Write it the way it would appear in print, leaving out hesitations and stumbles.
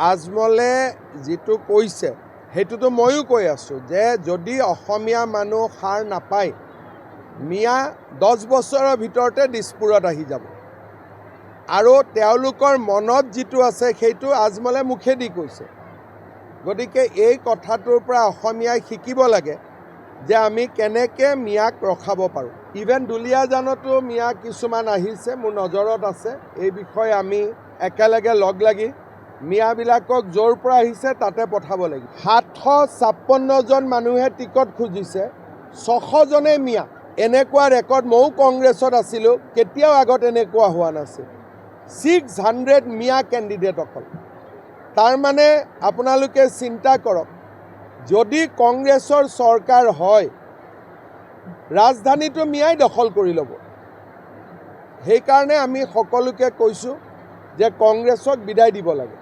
আজমলে যিটো কৈছে সেইটোতো ময়ো কৈ আছোঁ যে যদি অসমীয়া মানুহ সাৰ নাপায় মিয়া 10 বছৰৰ ভিতৰতে দিছপুৰত আহি যাব আৰু তেওঁলোকৰ মনত যিটো আছে সেইটো আজমলে মুখেদি কৈছে। গতিকে এই কথাটোৰ পৰা অসমীয়াই শিকিব লাগে যে আমি কেনেকৈ মিয়াক ৰখাব পাৰোঁ। ইভেন দুলীয়াজানতো মিয়া কিছুমান আহিছে, মোৰ নজৰত আছে। এই বিষয়ে আমি একেলগে লগ লাগি মিয়াবিলাকক য'ৰ পৰা আহিছে তাতে পঠাব লাগিব। 756 জন মানুহে টিকট খুজিছে, 600 জনেই মিয়া। এনেকুৱা ৰেকৰ্ড ময়ো কংগ্ৰেছত আছিলোঁ, কেতিয়াও আগত এনেকুৱা হোৱা নাছিল। 600 মিয়া কেণ্ডিডেট অকল। তাৰমানে আপোনালোকে চিন্তা কৰক, যদি কংগ্ৰেছৰ চৰকাৰ হয় ৰাজধানীটো মিয়াই দখল কৰি ল'ব। সেইকাৰণে আমি সকলোকে কৈছোঁ যে কংগ্ৰেছক বিদায় দিব লাগে।